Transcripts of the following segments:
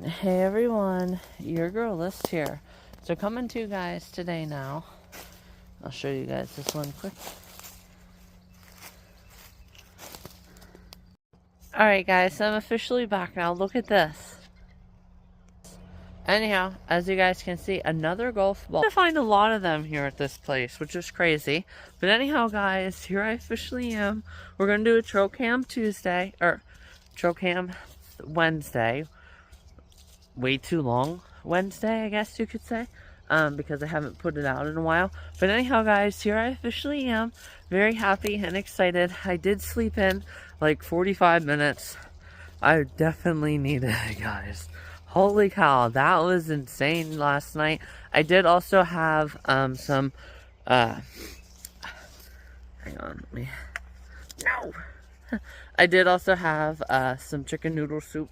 Hey everyone, your girl LUSH here. So coming to you guys today now. I'll show you guys this one quick. Alright guys, so I'm officially back now. Look at this. Anyhow, as you guys can see, another golf ball. I find a lot of them here at this place, which is crazy. But anyhow guys, here I officially am. We're going to do a trail cam Tuesday, or trail cam Wednesday. Way too long Wednesday, I guess you could say, because I haven't put it out in a while. But anyhow guys, here I officially am, very happy and excited. I did sleep in like 45 minutes. I definitely needed it, guys. Holy cow, that was insane last night. I did also have some hang on, let me, no. I did also have some chicken noodle soup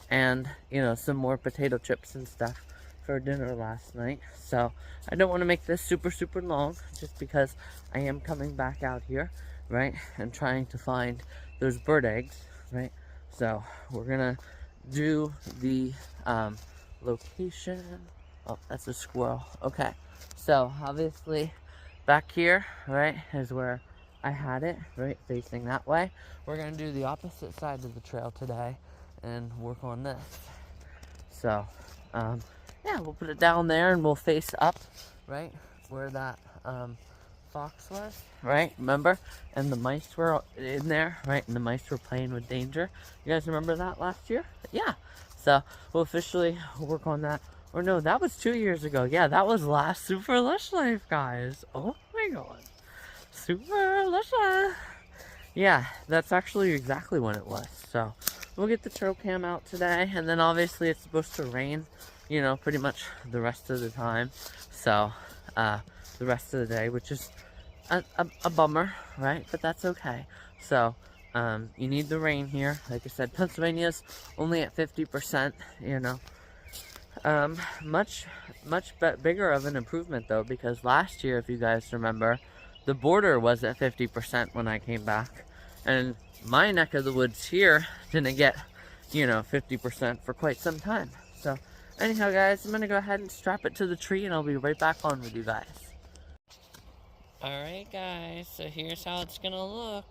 and, you know, some more potato chips and stuff for dinner last night. So I don't want to make this super long, just because I am coming back out here, right, and trying to find those bird eggs, right? So we're gonna do the location. Oh, that's a squirrel. Okay, so obviously back here, right, is where I had it, right, facing that way. We're gonna do the opposite side of the trail today and work on this. So yeah, we'll put it down there and we'll face up, right, where that fox was, right, remember? And the mice were in there, right, and the mice were playing with danger. You guys remember that last year? Yeah. So we'll officially work on that. Or no, that was 2 years ago. Yeah, that was last Super Lush Life, guys. Oh my god. Super Lush Life. Yeah, that's actually exactly when it was. So we'll get the trail cam out today, and then obviously it's supposed to rain, you know, pretty much the rest of the time. So the rest of the day, which is a bummer, right? But that's okay. So you need the rain here. Like I said, Pennsylvania's only at 50%, you know. Much bigger of an improvement though, because last year, if you guys remember, the border was at 50% when I came back, and my neck of the woods here didn't get, you know, 50% for quite some time. So anyhow guys, I'm gonna go ahead and strap it to the tree and I'll be right back on with you guys. Alright guys, so here's how it's gonna look.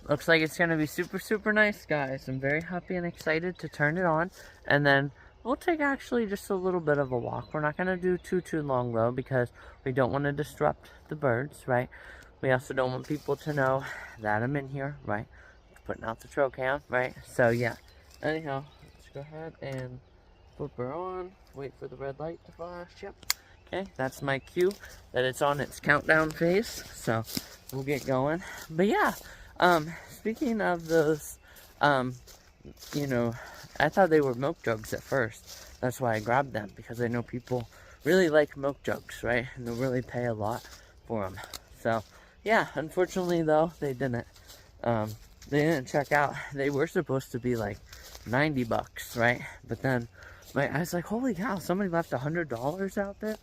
Looks like it's gonna be super nice, guys. I'm very happy and excited to turn it on, and then we'll take actually just a little bit of a walk. We're not gonna do too long though, because we don't want to disrupt the birds, right? We also don't want people to know that I'm in here, right? Putting out the trail cam, right? So yeah. Anyhow, let's go ahead and flip her on. Wait for the red light to flash. Yep. Okay, that's my cue that it's on its countdown phase. So we'll get going. But yeah. Speaking of those, you know, I thought they were milk jugs at first. That's why I grabbed them, because I know people really like milk jugs, right? And they'll really pay a lot for them. So, yeah, unfortunately though, they didn't check out. They were supposed to be like 90 bucks, right? But then I was like, holy cow, somebody left $100 out there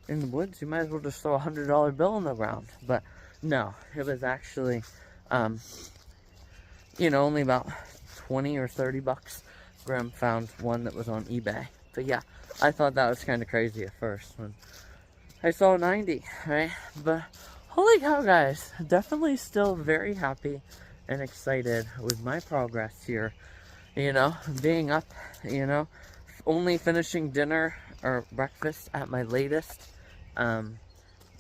in the woods. You might as well just throw a $100 bill on the ground. But no, it was actually you know, only about 20 or 30 bucks. Graham found one that was on eBay. But yeah, I thought that was kind of crazy at first when I saw 90, right? But holy cow, guys, definitely still very happy and excited with my progress here. You know, being up, you know, only finishing dinner or breakfast at my latest,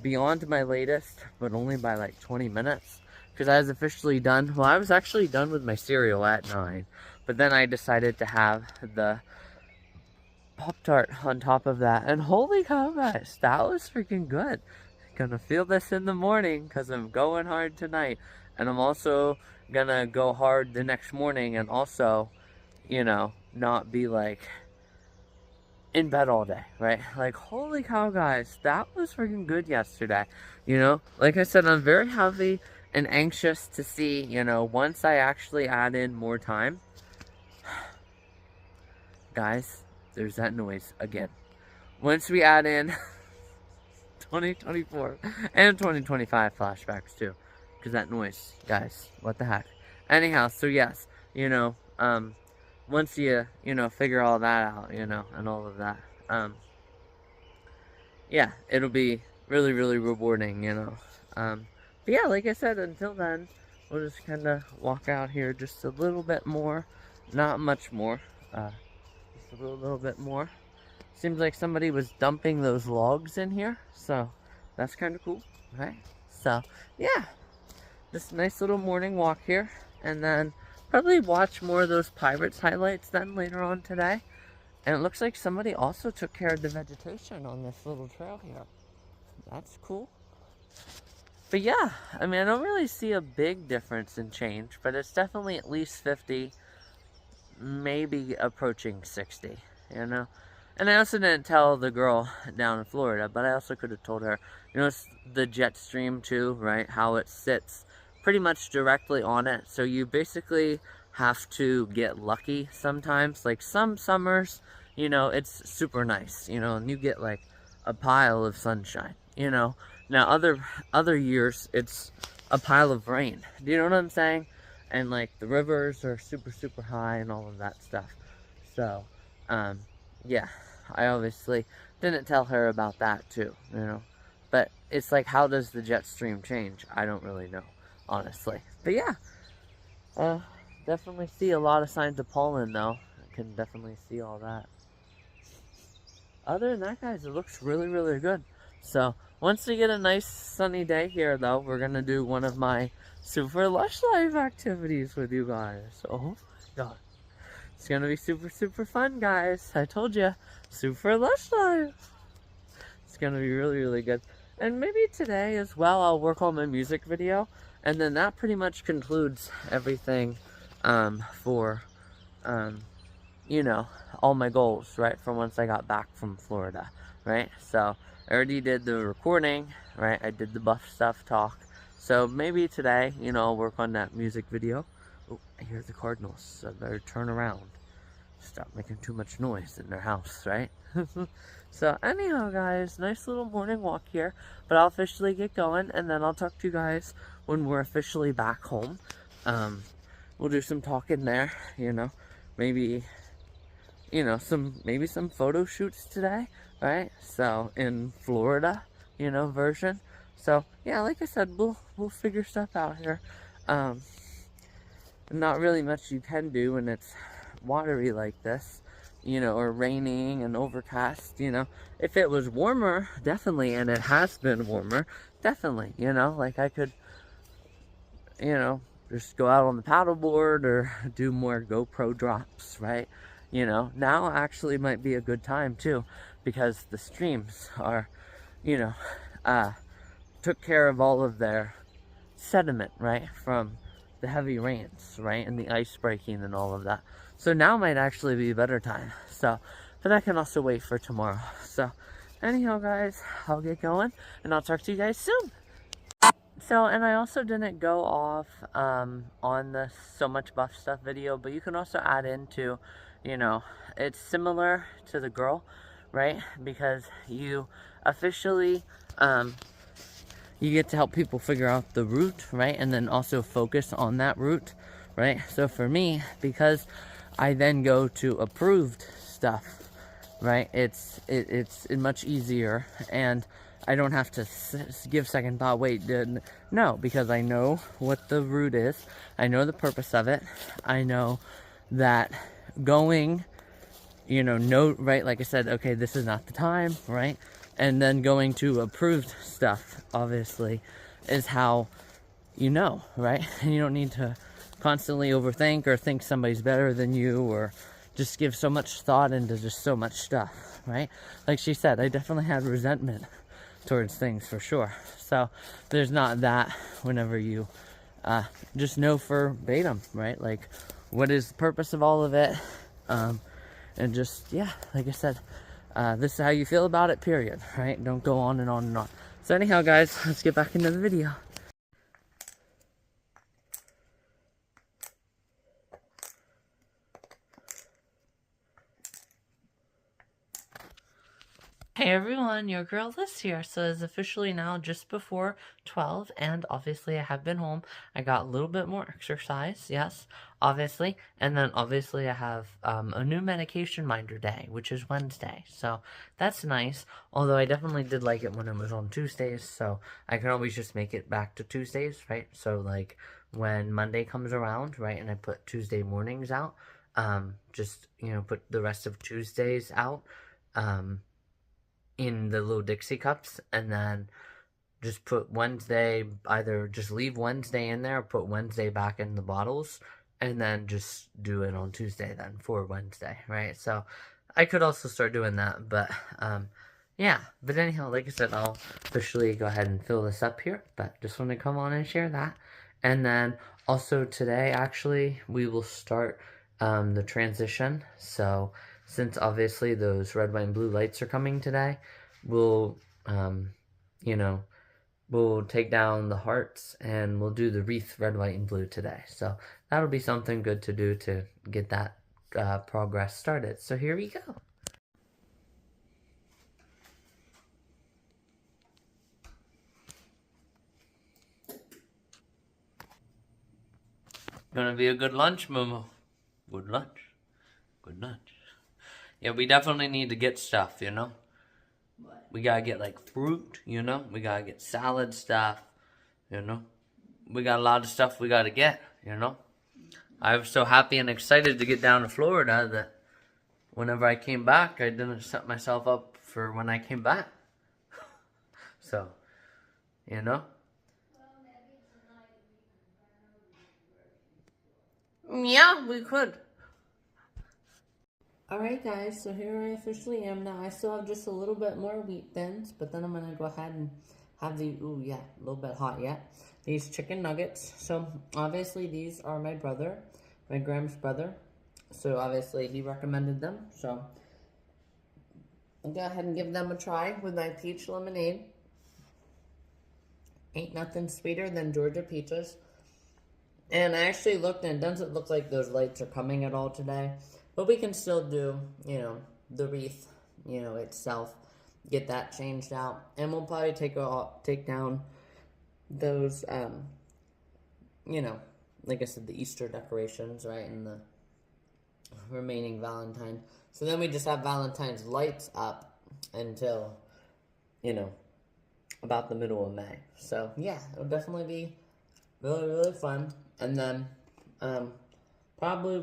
beyond my latest, but only by like 20 minutes. Because I was officially done. Well, I was actually done with my cereal at 9. But then I decided to have the Pop-Tart on top of that. And holy cow, guys, that was freaking good. Gonna feel this in the morning because I'm going hard tonight. And I'm also gonna go hard the next morning and also, you know, not be like in bed all day, right? Like, holy cow, guys, that was freaking good yesterday. You know, like I said, I'm very happy and anxious to see, you know, once I actually add in more time. Guys, there's that noise again. Once we add in 2024 and 2025 flashbacks too, because that noise, guys, what the heck. Anyhow, so yes, you know, once you, figure all that out, and all of that, yeah, it'll be really, really rewarding, But yeah, like I said, until then, we'll just kind of walk out here just a little bit more, not much more, just a little bit more. Seems like somebody was dumping those logs in here, so that's kind of cool, right? So, yeah, just a nice little morning walk here, and then probably watch more of those Pirates highlights then later on today. And it looks like somebody also took care of the vegetation on this little trail here. That's cool. But yeah, I mean, I don't really see a big difference in change, but it's definitely at least 50, maybe approaching 60, And I also didn't tell the girl down in Florida, but I also could have told her, it's the jet stream too, right? How it sits pretty much directly on it. So you basically have to get lucky sometimes. Like some summers, it's super nice, and you get like a pile of sunshine, Now other years, it's a pile of rain. Do you know what I'm saying? And like the rivers are super, super high and all of that stuff. So, yeah, I obviously didn't tell her about that too, But it's like, how does the jet stream change? I don't really know, honestly. But yeah, definitely see a lot of signs of pollen though. I can definitely see all that. Other than that, guys, it looks really, really good. So once we get a nice sunny day here though, we're gonna do one of my super Lush Life activities with you guys. Oh my god. It's gonna be super, super fun, guys. I told you, super Lush Life. It's gonna be really, really good. And maybe today as well, I'll work on my music video. And then that pretty much concludes everything for, all my goals, right? From once I got back from Florida, right? So I already did the recording, right? I did the buff stuff talk. So maybe today, I'll work on that music video. Oh, I hear the Cardinals, so I better turn around. Stop making too much noise in their house, right? So anyhow, guys, nice little morning walk here. But I'll officially get going, and then I'll talk to you guys when we're officially back home. We'll do some talking there, maybe, maybe some photo shoots today, right? So in Florida, version. So yeah, like I said, we'll figure stuff out here. Not really much you can do when it's watery like this, or raining and overcast, If it was warmer, definitely, and it has been warmer, definitely, like I could, just go out on the paddleboard or do more GoPro drops, right? Now actually might be a good time too, because the streams are, took care of all of their sediment, right, from the heavy rains, right, and the ice breaking and all of that. So now might actually be a better time. So, but that can also wait for tomorrow. So, anyhow, guys, I'll get going, and I'll talk to you guys soon. So, and I also didn't go off on the So Much Buff Stuff video, but you can also add into, it's similar to the girl, right, because you officially, you get to help people figure out the route, right? And then also focus on that route, right? So for me, because I then go to approved stuff, right? It's much easier, and I don't have to give second thought. Wait, no, because I know what the route is. I know the purpose of it. I know that going, right? Like I said, okay, this is not the time, right? And then going to approved stuff, obviously, is how right? And you don't need to constantly overthink or think somebody's better than you, or just give so much thought into just so much stuff, right? Like she said, I definitely had resentment towards things for sure. So there's not that whenever you just know verbatim, right? Like, what is the purpose of all of it? And just, yeah, like I said, this is how you feel about it, period, right? Don't go on and on and on. So anyhow, guys, let's get back into the video. Hey everyone, your girl Liz here. So it's officially now just before 12, and obviously I have been home. I got a little bit more exercise, yes, obviously. And then obviously I have a new medication minder day, which is Wednesday. So that's nice. Although I definitely did like it when it was on Tuesdays, so I can always just make it back to Tuesdays, right? So like when Monday comes around, right, and I put Tuesday mornings out, just, put the rest of Tuesdays out, in the little Dixie cups, and then just put Wednesday, either just leave Wednesday in there or put Wednesday back in the bottles, and then just do it on Tuesday then for Wednesday, right? So I could also start doing that, but yeah. But anyhow, like I said, I'll officially go ahead and fill this up here, but just want to come on and share that. And then also today, actually, we will start the transition. So since obviously those red, white, and blue lights are coming today, we'll, we'll take down the hearts and we'll do the wreath red, white, and blue today. So that'll be something good to do to get that progress started. So here we go. Gonna be a good lunch, Momo. Good lunch. Good lunch. Yeah, we definitely need to get stuff, What? We gotta get like fruit, We gotta get salad stuff, We got a lot of stuff we gotta get, I was so happy and excited to get down to Florida that whenever I came back, I didn't set myself up for when I came back. So, Yeah, we could. Alright guys, so here I officially am now. I still have just a little bit more wheat thins, but then I'm going to go ahead and have the, ooh yeah, a little bit hot yet, these chicken nuggets. So obviously these are my brother, my Graham's brother. So obviously he recommended them, so I'll go ahead and give them a try with my peach lemonade. Ain't nothing sweeter than Georgia peaches. And I actually looked, and it doesn't look like those lights are coming at all today. But we can still do, the wreath, itself. Get that changed out. And we'll probably take down those, like I said, the Easter decorations, right? And the remaining Valentine. So then we just have Valentine's lights up until, about the middle of May. So, yeah, it'll definitely be really, really fun. And then, probably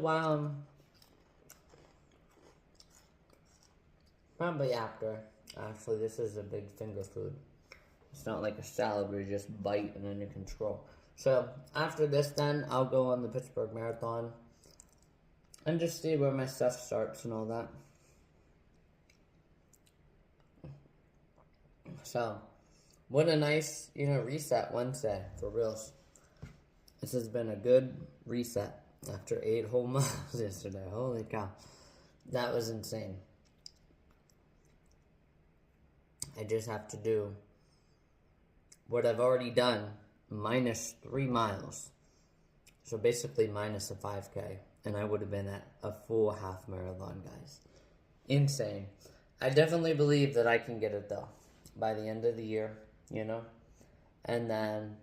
probably after, actually, this is a big finger food. It's not like a salad where you just bite and then you control. So, after this then, I'll go on the Pittsburgh Marathon and just see where my stuff starts and all that. So, what a nice, reset Wednesday, for reals. This has been a good reset after 8 whole miles yesterday. Holy cow. That was insane. I just have to do what I've already done minus 3 miles. So basically minus a 5K. And I would have been at a full half marathon, guys. Insane. I definitely believe that I can get it, though, by the end of the year, And then,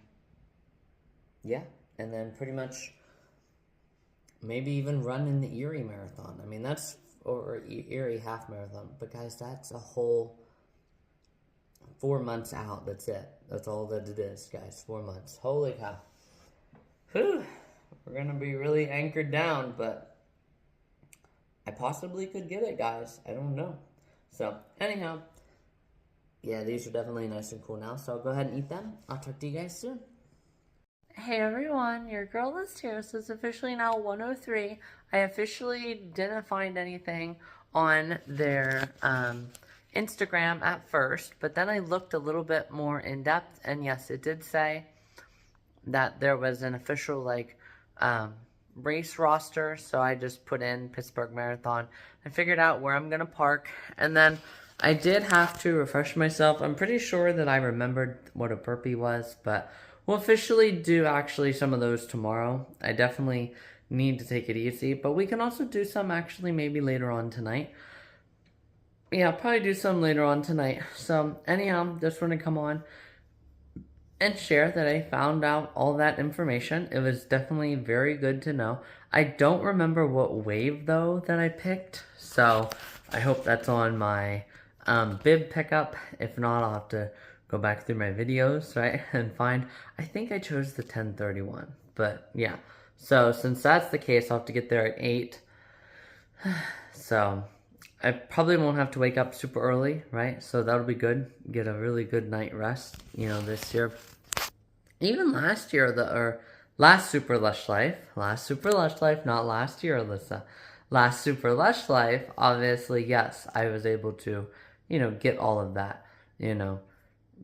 yeah. And then pretty much maybe even run in the Erie Marathon. I mean, that's, or Erie Half Marathon. But guys, that's a whole 4 months out. That's it. That's all that it is, guys. 4 months. Holy cow. Whew. We're going to be really anchored down, but I possibly could get it, guys. I don't know. So, anyhow, yeah, these are definitely nice and cool now. So I'll go ahead and eat them. I'll talk to you guys soon. Hey everyone, your girl is here, so it's officially now 1:03. I officially didn't find anything on their Instagram at first, but then I looked a little bit more in depth, and yes, it did say that there was an official race roster, so I just put in Pittsburgh Marathon and figured out where I'm gonna park, and then I did have to refresh myself. I'm pretty sure that I remembered what a burpee was, but we'll officially do actually some of those tomorrow. I definitely need to take it easy, but we can also do some actually maybe later on tonight. Yeah, I'll probably do some later on tonight. So anyhow, just want to come on and share that I found out all that information. It was definitely very good to know. I don't remember what wave though that I picked, so I hope that's on my bib pickup. If not, I'll have to go back through my videos, right, and find. I think I chose the 1031, but yeah. So since that's the case, I'll have to get there at 8. So I probably won't have to wake up super early, right? So that'll be good. Get a really good night rest, this year. Even last year, or last Super Lush Life, not last year, Alyssa. Last Super Lush Life, obviously, yes, I was able to, get all of that,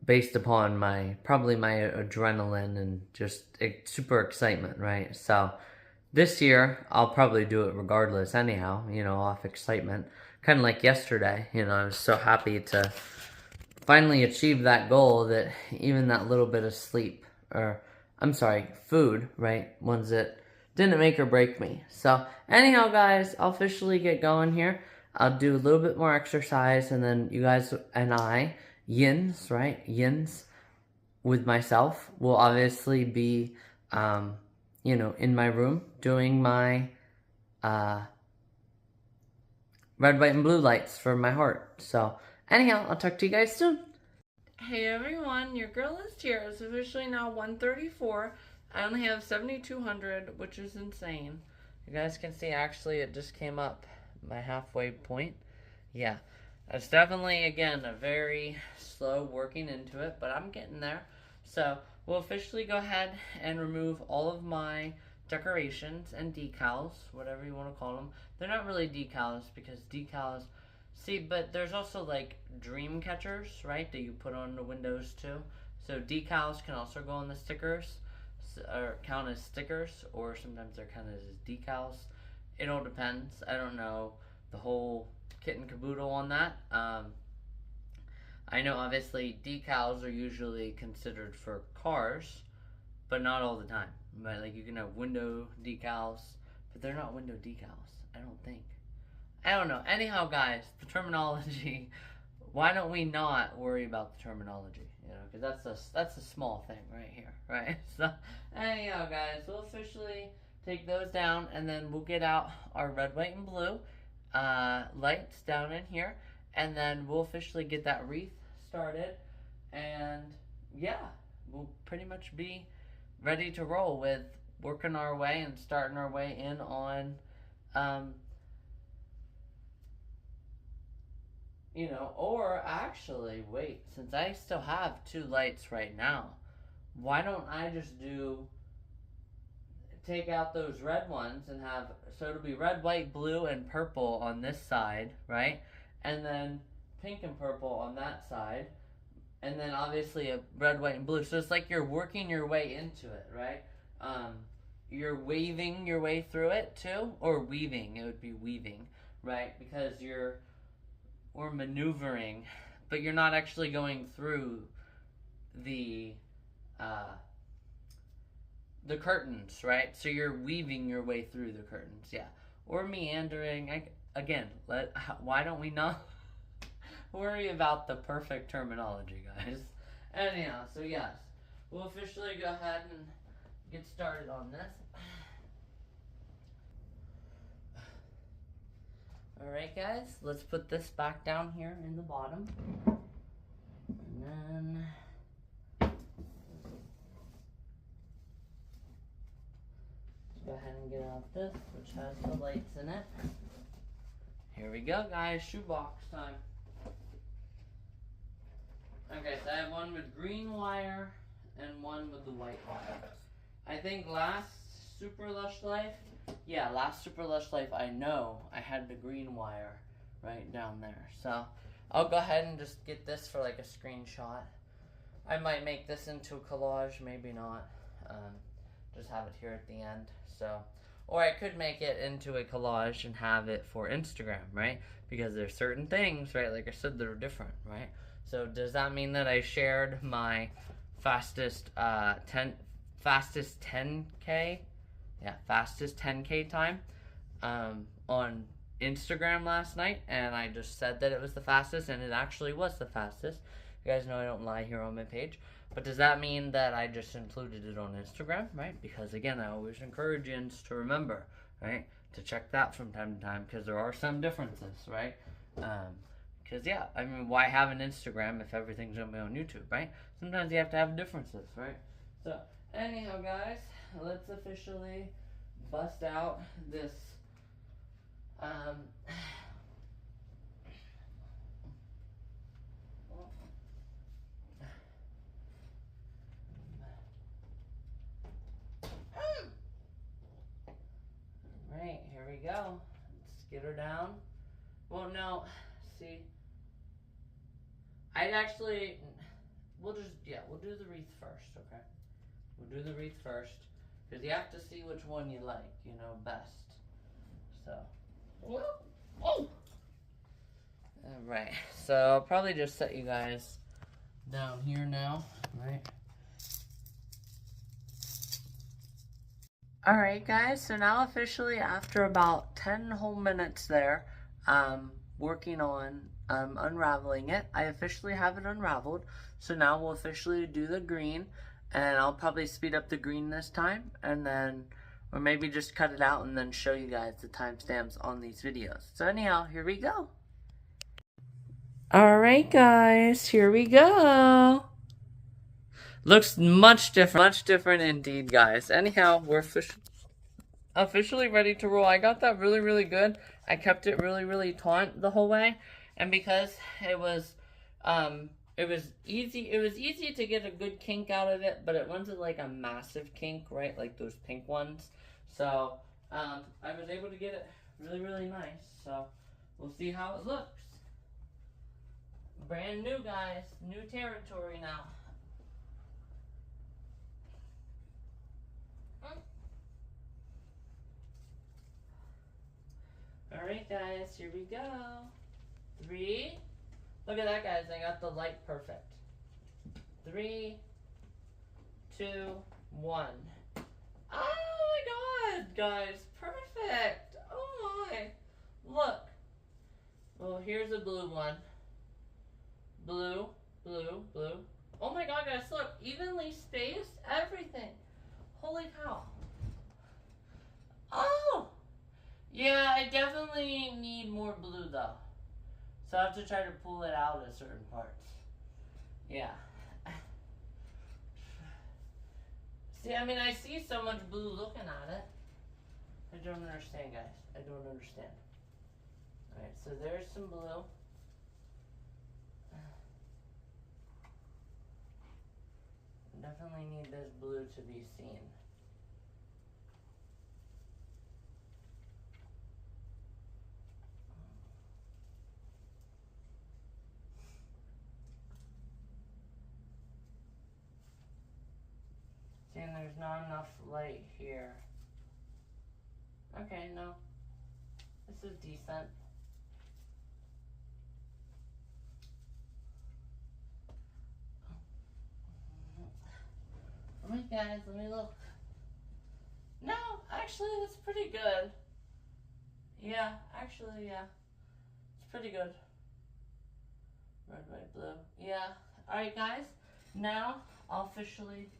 based upon probably my adrenaline and just super excitement, right? So this year, I'll probably do it regardless anyhow, off excitement. Kind of like yesterday, I was so happy to finally achieve that goal that even that little bit of sleep, or I'm sorry, food, right, ones that didn't make or break me. So anyhow, guys, I'll officially get going here. I'll do a little bit more exercise, and then you guys and I, yins, right, yins, with myself, will obviously be, in my room doing my red, white, and blue lights for my heart. So anyhow, I'll talk to you guys soon. Hey everyone, your girl is here. It's officially now 1:34. I only have 7,200, which is insane. You guys can see actually it just came up my halfway point. Yeah, it's definitely, again, a very slow working into it, but I'm getting there. So we'll officially go ahead and remove all of my decorations and decals, whatever you want to call them. They're not really decals because decals, see, but there's also like dream catchers, right, that you put on the windows too. So decals can also go on the stickers, or count as stickers, or sometimes they're counted as decals. It all depends. I don't know the whole kit and caboodle on that. I know obviously decals are usually considered for cars, but not all the time. Right? Like you can have window decals, but they're not window decals, I don't think. I don't know. Anyhow, guys, the terminology. Why don't we not worry about the terminology? Because that's a small thing right here, right? So, anyhow, guys, we'll officially take those down, and then we'll get out our red, white, and blue lights down in here, and then we'll officially get that wreath started, and yeah, we'll pretty much be ready to roll with working our way and starting our way in on or actually, wait, since I still have 2 lights right now, why don't I just take out those red ones and have, so it'll be red, white, blue, and purple on this side, right? And then pink and purple on that side. And then obviously a red, white, and blue. So it's like you're working your way into it, right? You're waving your way through it too, or weaving. It would be weaving, right? Because or maneuvering, but you're not actually going through the curtains, right? So you're weaving your way through the curtains, yeah, or meandering. Why don't we not worry about the perfect terminology, guys? Anyhow, so yes, we'll officially go ahead and get started on this. Alright, guys, let's put this back down here in the bottom. And then let's go ahead and get out this, which has the lights in it. Here we go, guys, shoebox time. Okay, so I have one with green wire and one with the white wire. I think last Super Lush Life, I know I had the green wire right down there. So I'll go ahead and just get this for like a screenshot. I might make this into a collage, maybe not. Just have it here at the end. So, or I could make it into a collage and have it for Instagram, right? Because there's certain things, right? Like I said, that are different, right? So does that mean that I shared my fastest 10K? Yeah, fastest 10K time on Instagram last night, and I just said that it was the fastest, and it actually was the fastest. You guys know I don't lie here on my page. But does that mean that I just included it on Instagram, right? Because again, I always encourage you to remember, right, to check that from time to time, because there are some differences, right? Because yeah, I mean, why have an Instagram if everything's gonna be on YouTube, right? Sometimes you have to have differences, right? So anyhow, guys, let's officially bust out this right, here we go. Let's get her down. Well, no, see, I'd actually, we'll do the wreath first, okay? We'll do the wreath first, because you have to see which one you like, best. So, oh! Alright, so I'll probably just set you guys down here now, right? Alright guys, so now officially after about 10 whole minutes there, working on unraveling it, I officially have it unraveled. So now we'll officially do the green, and I'll probably speed up the green this time, and then, or maybe just cut it out and then show you guys the timestamps on these videos. So anyhow, here we go. Alright guys, here we go. Looks much different indeed, guys. Anyhow, we're officially ready to roll. I got that really, really good. I kept it really, really taut the whole way, and because it was easy to get a good kink out of it, but it wasn't like a massive kink, right? Like those pink ones. So I was able to get it really, really nice. So we'll see how it looks. Brand new, guys. New territory now. Alright guys, here we go. 3. Look at that, guys. I got the light perfect. 3, 2, 1. Oh my god, guys. Perfect. Oh my. Look. Well, here's a blue one. Blue, blue, blue. Oh my god, guys. Look. Evenly spaced. Everything. Holy cow. Oh! Yeah, I definitely need more blue though. So I have to try to pull it out at certain parts. Yeah. See, I mean, I see so much blue looking at it. I don't understand, guys. I don't understand. Alright, so there's some blue. Definitely need this blue to be seen. And there's not enough light here. Okay, no. This is decent. Alright guys, let me look. No, actually that's pretty good. Yeah, actually, yeah. It's pretty good. Red, white, blue. Yeah. Alright guys, now I'll officially...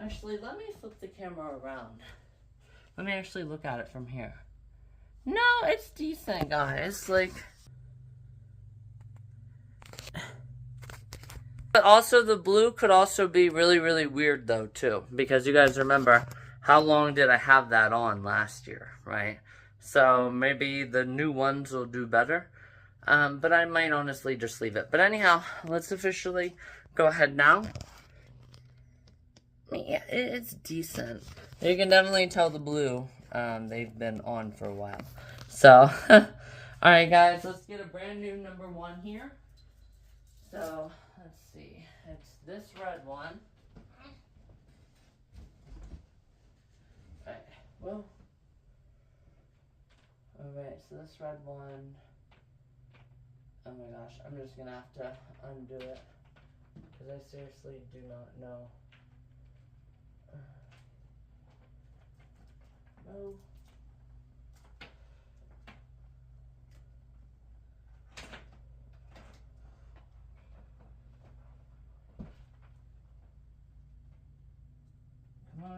Actually, let me flip the camera around. Let me actually look at it from here. No, it's decent, guys. Like... But also, the blue could also be really, really weird, though, too. Because you guys remember, how long did I have that on last year, right? So, maybe the new ones will do better. But I might honestly just leave it. But anyhow, let's officially go ahead now. Yeah, it's decent. You can definitely tell the blue, they've been on for a while. So, alright guys, let's get a brand new number 1 here. So, let's see. It's this red one. Alright, whoa. Alright, so this red one. Oh my gosh, I'm just gonna have to undo it. Because I seriously do not know. Oh.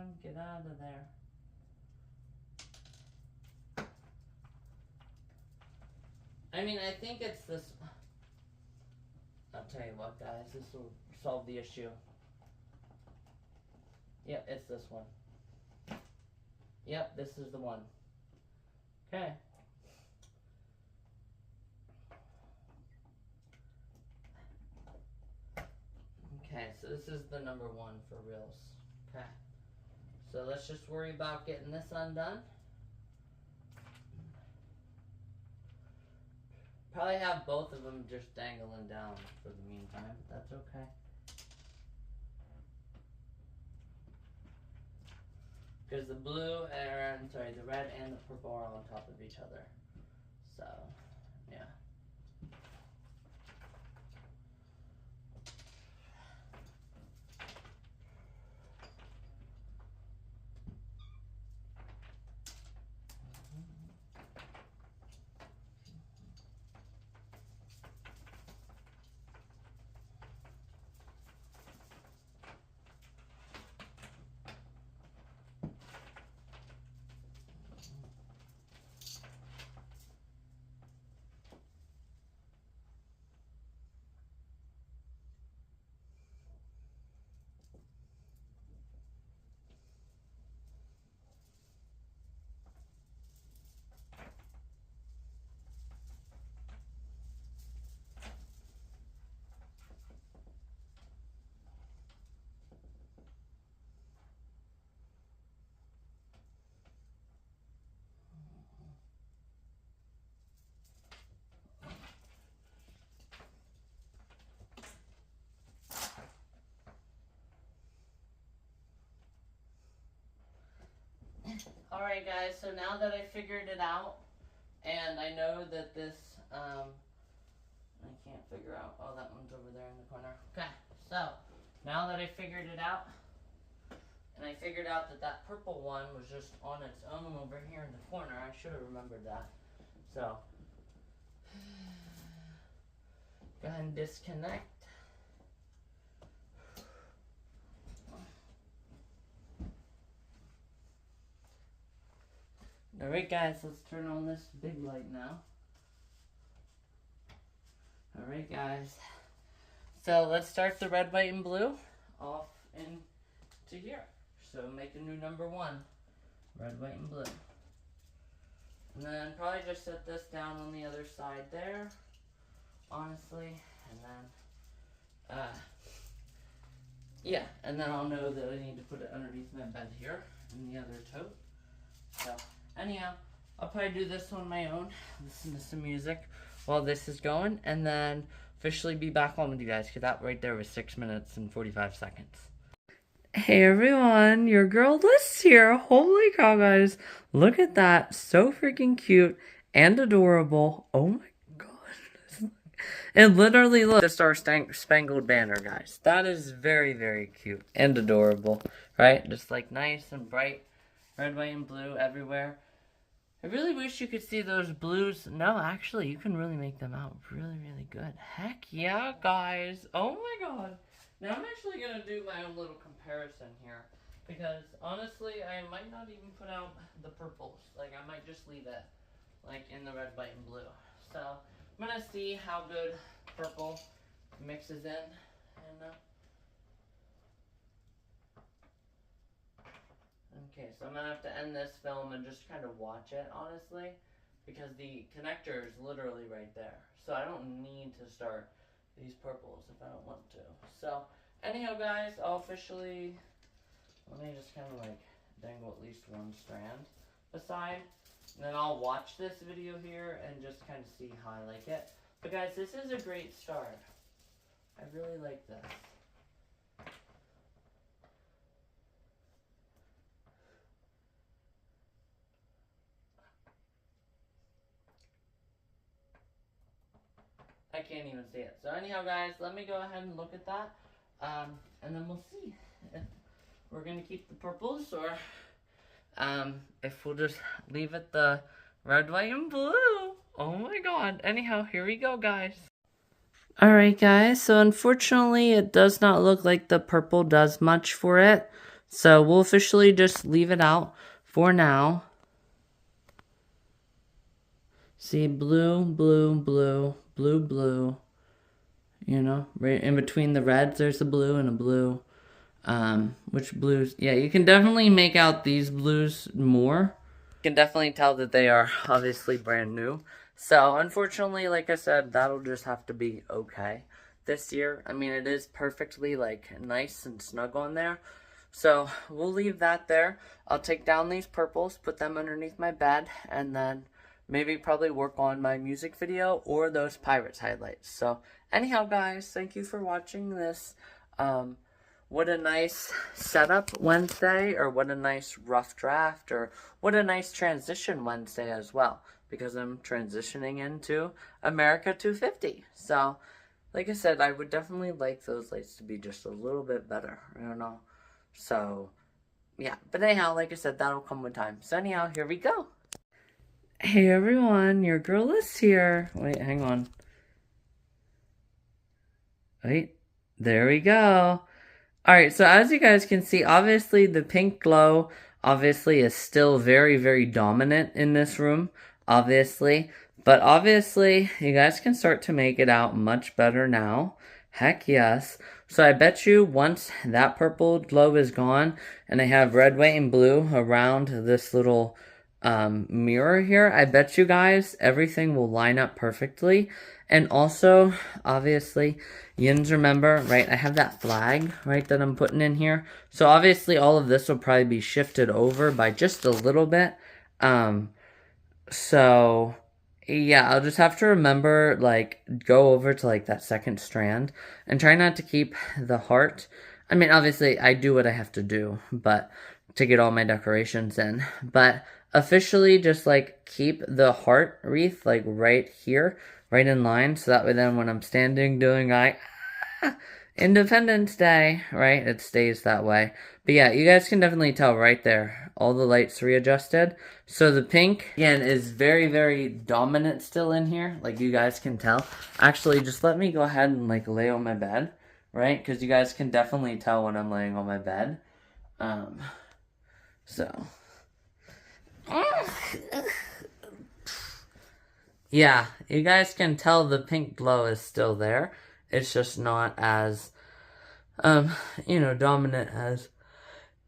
on, get out of there. I mean, I think it's this. I'll tell you what, guys, this will solve the issue. Yep, it's this one. Yep, this is the one. Okay. Okay, so this is the number 1 for reals. Okay. So let's just worry about getting this undone. Probably have both of them just dangling down for the meantime, but that's okay. Because the blue and, the red and the purple are on top of each other. So, yeah. Alright guys, so now that I figured it out, and I know that this, I can't figure out, oh that one's over there in the corner. Okay, so, now that I figured it out, and I figured out that that purple one was just on its own over here in the corner, I should have remembered that. So, go ahead and disconnect. Alright guys, let's turn on this big light now. Alright guys, so let's start the red, white, and blue off into here. So make a new number 1, red, white, and blue. And then probably just set this down on the other side there, honestly, and then, yeah, and then I'll know that I need to put it underneath my bed here in the other tote. So, anyhow, I'll probably do this on my own, listen to some music while this is going, and then officially be back on with you guys, because that right there was 6 minutes and 45 seconds. Hey everyone, your girl Liz here. Holy cow guys, look at that, so freaking cute and adorable. Oh my god. It literally looks like the Star-Spangled Banner, guys. That is very, very cute and adorable, right? Just like nice and bright. Red, white, and blue everywhere. I really wish you could see those blues. No, actually, you can really make them out really, really good. Heck yeah, guys. Oh my god. Now, I'm actually going to do my own little comparison here. Because, honestly, I might not even put out the purples. Like, I might just leave it, like, in the red, white, and blue. So, I'm going to see how good purple mixes in. And, okay, so I'm going to have to end this film and just kind of watch it, honestly, because the connector is literally right there. So I don't need to start these purples if I don't want to. So, anyhow, guys, I'll officially, let me just kind of like dangle at least one strand aside, and then I'll watch this video here and just kind of see how I like it. But guys, this is a great start. I really like this. I can't even see it. So anyhow, guys, let me go ahead and look at that, and then we'll see if we're going to keep the purples or if we'll just leave it the red, white, and blue. Oh my god. Anyhow, here we go, guys. Alright, guys, so unfortunately it does not look like the purple does much for it. So we'll officially just leave it out for now. See, blue, blue, blue, blue, blue. You know, right in between the reds, there's a blue and a blue. Which blues? Yeah, you can definitely make out these blues more. You can definitely tell that they are obviously brand new. So, unfortunately, like I said, that'll just have to be okay this year. I mean, it is perfectly, like, nice and snug on there. So, we'll leave that there. I'll take down these purples, put them underneath my bed, and then maybe probably work on my music video or those Pirates highlights. So, anyhow, guys, thank you for watching this. What a nice setup Wednesday, or what a nice rough draft, or what a nice transition Wednesday as well, because I'm transitioning into America 250. So, like I said, I would definitely like those lights to be just a little bit better. I don't know. So, yeah. But anyhow, like I said, that'll come with time. So anyhow, here we go. Hey everyone, your girl is here. Wait, hang on. Wait, there we go. Alright, so as you guys can see, obviously the pink glow obviously is still very, very dominant in this room, obviously. But obviously, you guys can start to make it out much better now. Heck yes. So I bet you once that purple glow is gone, and I have red, white, and blue around this little mirror here, I bet you guys everything will line up perfectly. And also, obviously, yins, remember, right, I have that flag, right, that I'm putting in here. So obviously all of this will probably be shifted over by just a little bit. So yeah, I'll just have to remember, like, go over to, like, that second strand and try not to keep the heart. I mean, obviously, I do what I have to do, but to get all my decorations in. But officially, just, like, keep the heart wreath, like, right here, right in line, so that way then when I'm standing doing, like, Independence Day, right, it stays that way. But yeah, you guys can definitely tell right there, all the lights readjusted. So the pink, again, is very, very dominant still in here, like you guys can tell. Actually, just let me go ahead and, like, lay on my bed, right, because you guys can definitely tell when I'm laying on my bed. So... yeah, you guys can tell the pink glow is still there. It's just not as, dominant as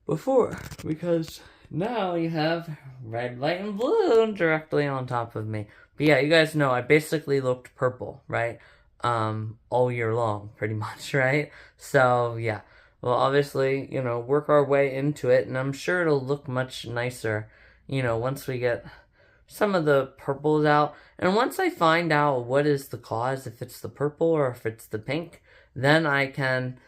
before. Because now you have red, white, and blue directly on top of me. But yeah, you guys know I basically looked purple, right? All year long, pretty much, right? So, yeah. Well, obviously, work our way into it, and I'm sure it'll look much nicer, once we get some of the purples out. And once I find out what is the cause, if it's the purple or if it's the pink, then I can,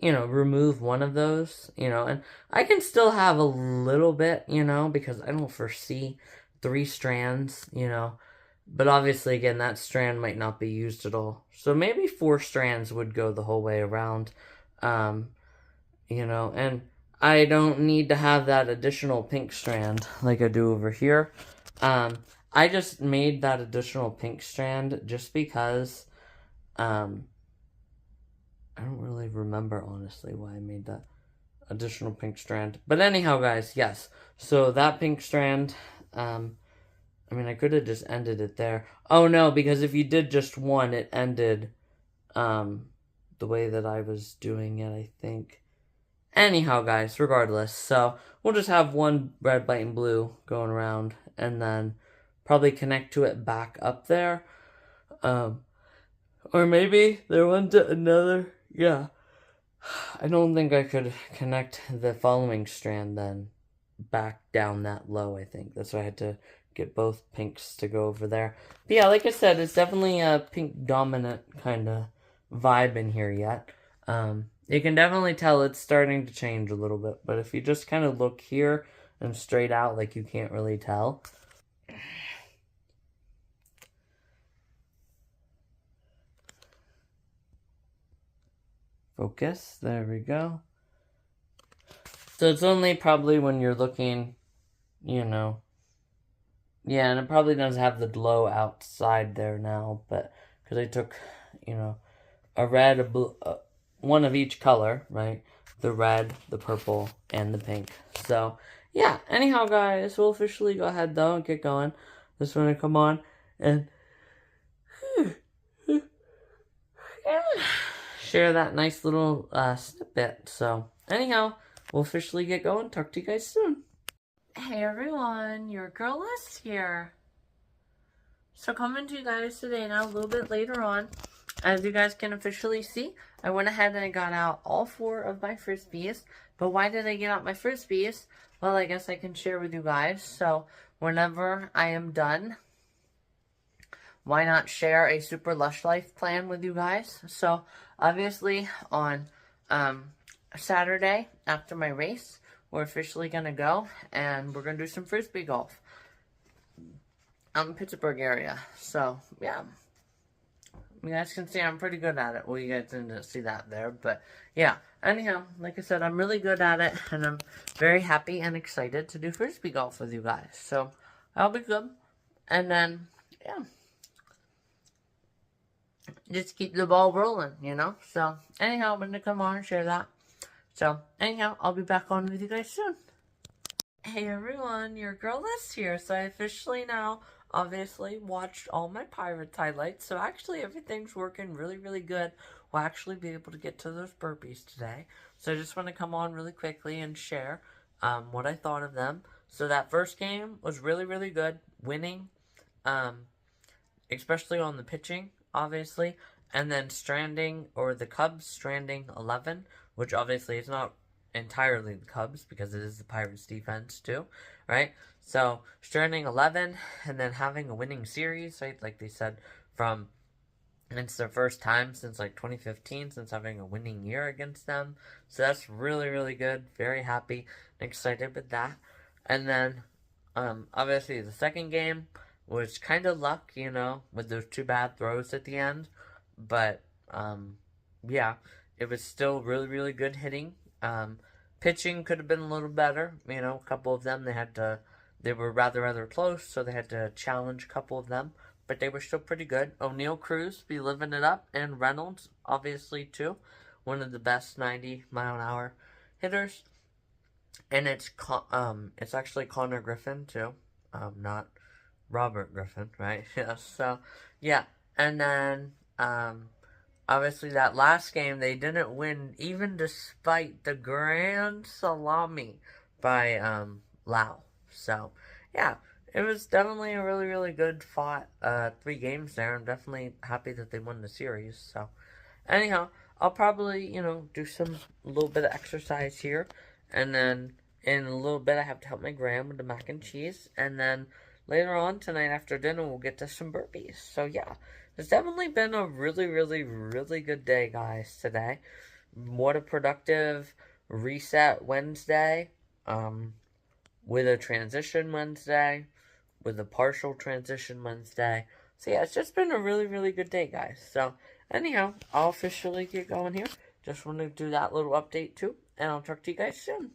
remove one of those, and I can still have a little bit, because I don't foresee 3 strands, but obviously, again, that strand might not be used at all. So maybe 4 strands would go the whole way around, and I don't need to have that additional pink strand like I do over here. I just made that additional pink strand just because, I don't really remember, honestly, why I made that additional pink strand. But anyhow, guys, yes. So that pink strand, I mean, I could have just ended it there. Oh, no, because if you did just one, it ended, the way that I was doing it, I think. Anyhow, guys, regardless, so we'll just have one red, white, and blue going around, and then probably connect to it back up there. Or maybe there went to another, yeah. I don't think I could connect the following strand then back down that low, I think. That's why I had to get both pinks to go over there. But yeah, like I said, it's definitely a pink dominant kind of vibe in here yet. You can definitely tell it's starting to change a little bit, but if you just kind of look here and straight out, like, you can't really tell. Focus, there we go. So it's only probably when you're looking, yeah, and it probably does have the glow outside there now, but because I took, a red, a blue, one of each color, right? the red, the purple, and the pink. So, yeah. Anyhow, guys, we'll officially go ahead, though, and get going. Just want to come on and share that nice little snippet. So, anyhow, we'll officially get going. Talk to you guys soon. Hey everyone, your girl List here. So coming to you guys today now a little bit later on. As you guys can officially see, I went ahead and I got out all 4 of my Frisbees. But why did I get out my Frisbees? Well, I guess I can share with you guys. So whenever I am done, why not share a super Lush Life plan with you guys? So obviously on Saturday after my race, we're officially going to go and we're going to do some Frisbee golf out in Pittsburgh area. So, yeah. You guys can see I'm pretty good at it. Well, you guys didn't see that there, but yeah. Anyhow, like I said, I'm really good at it, and I'm very happy and excited to do Frisbee golf with you guys. So, that'll be good. And then, yeah. Just keep the ball rolling, you know? So, anyhow, I'm going to come on and share that. So, anyhow, I'll be back on with you guys soon. Hey everyone, your girl List here. So I officially now, obviously, watched all my Pirates highlights. So actually everything's working really, really good. We'll actually be able to get to those burpees today. So I just want to come on really quickly and share what I thought of them. So that first game was really, really good. Winning, especially on the pitching, obviously. And then stranding, or the Cubs stranding 11, which obviously is not entirely the Cubs because it is the Pirates defense too, right? So stranding 11 and then having a winning series, right? Like they said, it's their first time since like 2015 since having a winning year against them. So that's really, really good. Very happy and excited with that. And then obviously the second game was kind of luck, you know, with those 2 bad throws at the end. But yeah, it was still really, really good hitting. Pitching could have been a little better. You know, a couple of them they were rather close, so they had to challenge a couple of them. But they were still pretty good. O'Neal Cruz be living it up, and Reynolds obviously too, one of the best 90-mile-an-hour hitters. And it's actually Connor Griffin too, not Robert Griffin, right? Yeah. So yeah, and then obviously, that last game, they didn't win, even despite the grand salami by Lau. So, yeah, it was definitely a really, really good fought 3 games there. I'm definitely happy that they won the series. So, anyhow, I'll probably, you know, do a little bit of exercise here. And then in a little bit, I have to help my gram with the mac and cheese. And then later on tonight after dinner, we'll get to some burpees. So, yeah. It's definitely been a really, really, really good day, guys, today. What a productive reset Wednesday, with a transition Wednesday, with a partial transition Wednesday. So yeah, it's just been a really, really good day, guys. So anyhow, I'll officially get going here. Just want to do that little update too, and I'll talk to you guys soon.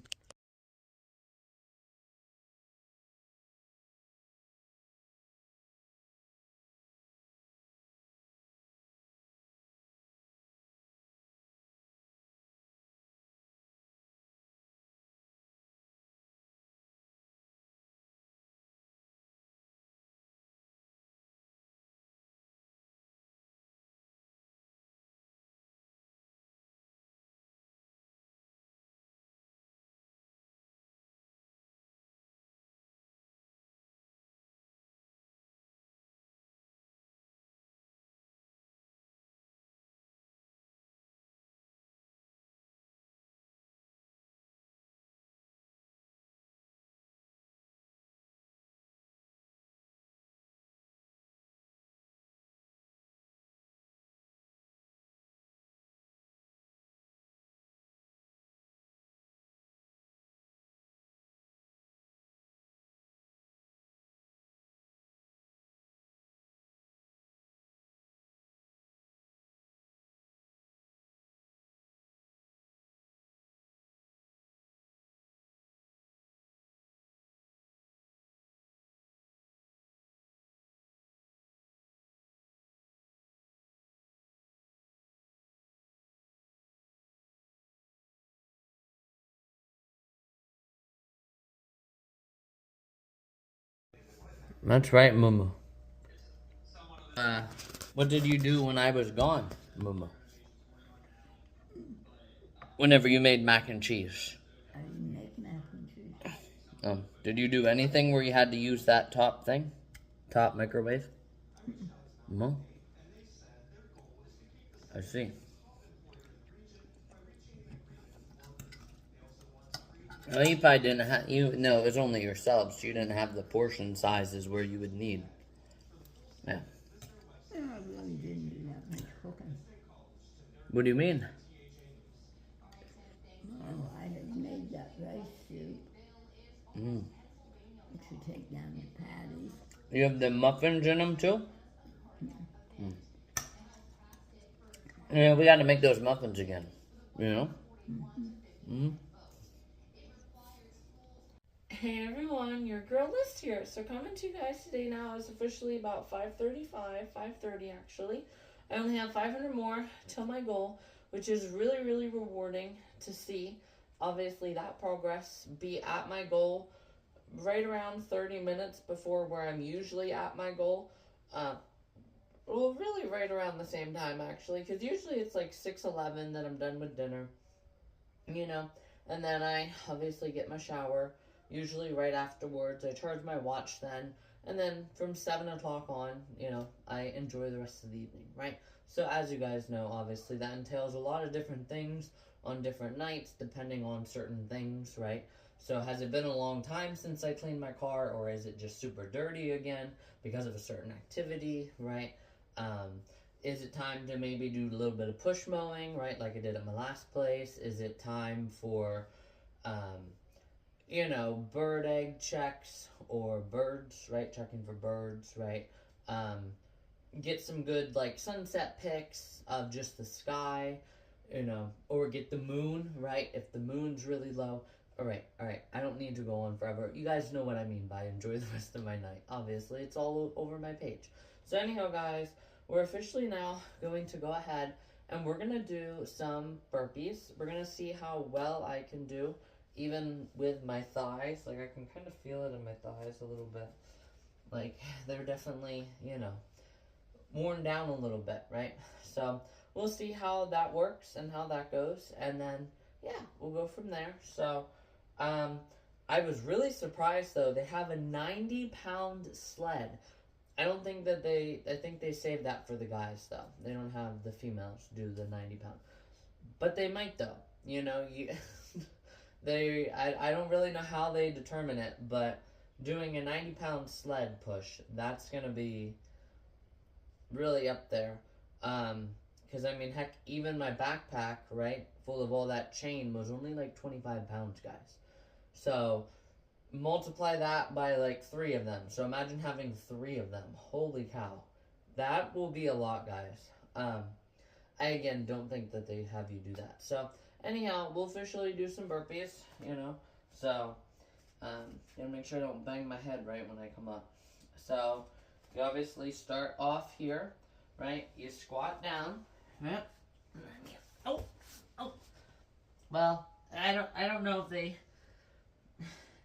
That's right, Mumu. What did you do when I was gone, Mumu? Whenever you made mac and cheese. I didn't make mac and cheese. Did you do anything where you had to use that top thing? Top microwave? No. I see. Well, you probably didn't have, no, it was only yourselves. You didn't have the portion sizes where you would need. Yeah. I really didn't do that much cooking. What do you mean? Oh, I had made that rice soup, which would take down the patties. You have the muffins in them too? Yeah, we got to make those muffins again. You know? Hey everyone, your girl List here. So coming to you guys today now is officially about 5:30 actually. I only have 500 more till my goal, which is really, really rewarding to see. Obviously that progress, be at my goal right around 30 minutes before where I'm usually at my goal. Well, really right around the same time actually, because usually it's like 6:11 that I'm done with dinner, you know, and then I obviously get my shower. Usually right afterwards, I charge my watch then, and then from 7 o'clock on, you know, I enjoy the rest of the evening, right? So as you guys know, obviously that entails a lot of different things on different nights, depending on certain things, right? So has it been a long time since I cleaned my car, or is it just super dirty again because of a certain activity, right? Is it time to maybe do a little bit of push mowing, right, like I did at my last place? Is it time for, you know, bird egg checks or birds, right? Checking for birds, right? Get some good, like, sunset pics of just the sky, you know, or get the moon, right? If the moon's really low. All right. I don't need to go on forever. You guys know what I mean by enjoy the rest of my night. Obviously, it's all over my page. So anyhow, guys, we're officially now going to go ahead and we're going to do some burpees. We're going to see how well I can do even with my thighs. Like, I can kind of feel it in my thighs a little bit. Like, they're definitely, you know, worn down a little bit, right? So we'll see how that works and how that goes, and then yeah, we'll go from there. So I was really surprised though, they have a 90-pound sled. I don't think that I think they saved that for the guys though. They don't have the females do the 90-pound, but they might though. You know, I don't really know how they determine it, but doing a 90-pound sled push, that's gonna be really up there. Because I mean, heck, even my backpack, right, full of all that chain was only like 25 pounds, guys. So multiply that by like 3 of them. So imagine having 3 of them. Holy cow. That will be a lot, guys. I again don't think that they have you do that. So anyhow, we'll officially do some burpees, you know. So gotta make sure I don't bang my head right when I come up. So you obviously start off here, right? You squat down. Right? Oh. Well, I don't know if they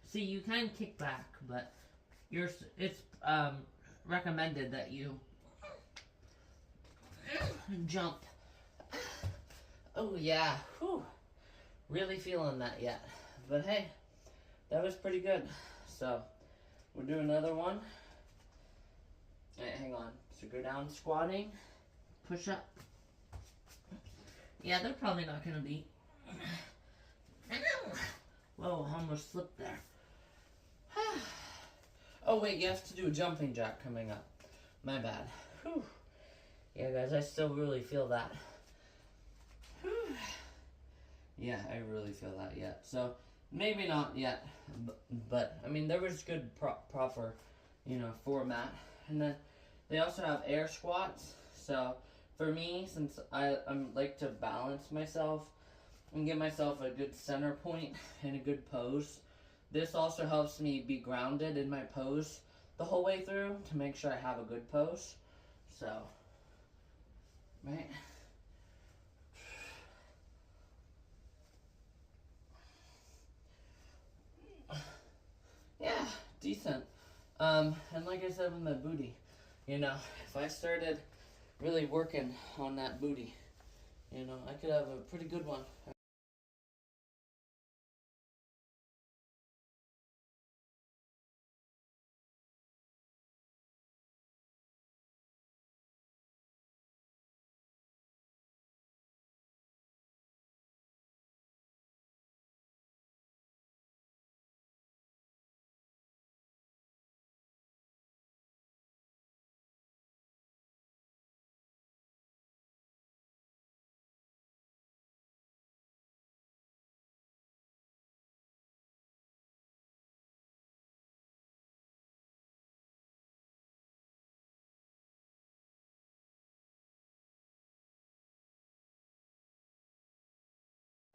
see, you can kick back, but it's recommended that you jump. Oh yeah. Whew. Really feeling that yet. But hey, that was pretty good. So we'll do another one. Right, hang on. So go down squatting, push up. Yeah, they're probably not gonna be. Whoa, almost slipped there. Oh wait, you have to do a jumping jack coming up. My bad. Whew. Yeah, guys, I still really feel that. Whew. Yeah, I really feel that yet. So maybe not yet, but I mean, there was good proper, you know, format. And then they also have air squats. So for me, since I like to balance myself and give myself a good center point and a good pose, this also helps me be grounded in my pose the whole way through to make sure I have a good pose. So, right? Yeah, decent. And like I said with my booty, you know, if I started really working on that booty, you know, I could have a pretty good one.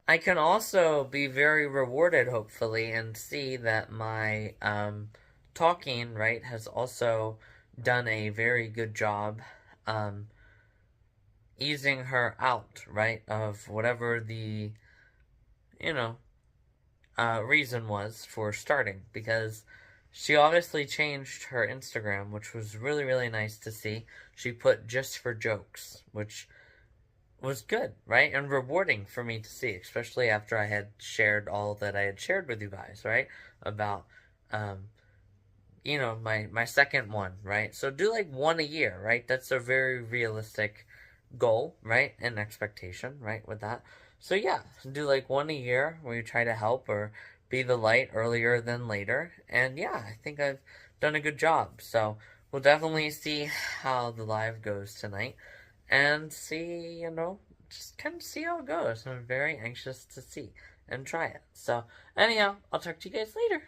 I can also be very rewarded, hopefully, and see that my talking, right, has also done a very good job um, easing her out, right, of whatever the, you know, reason was for starting. Because she obviously changed her Instagram, which was really, really nice to see. She put just for jokes, which was good, right? And rewarding for me to see, especially after I had shared all that I had shared with you guys, right? About, um, you know, my second one, right? So do like one a year, right? That's a very realistic goal, right? And expectation, right? With that. So yeah, do like one a year where you try to help or be the light earlier than later. And yeah, I think I've done a good job. So we'll definitely see how the live goes tonight and see, you know, just kind of see how it goes. I'm very anxious to see and try it. So, anyhow, I'll talk to you guys later.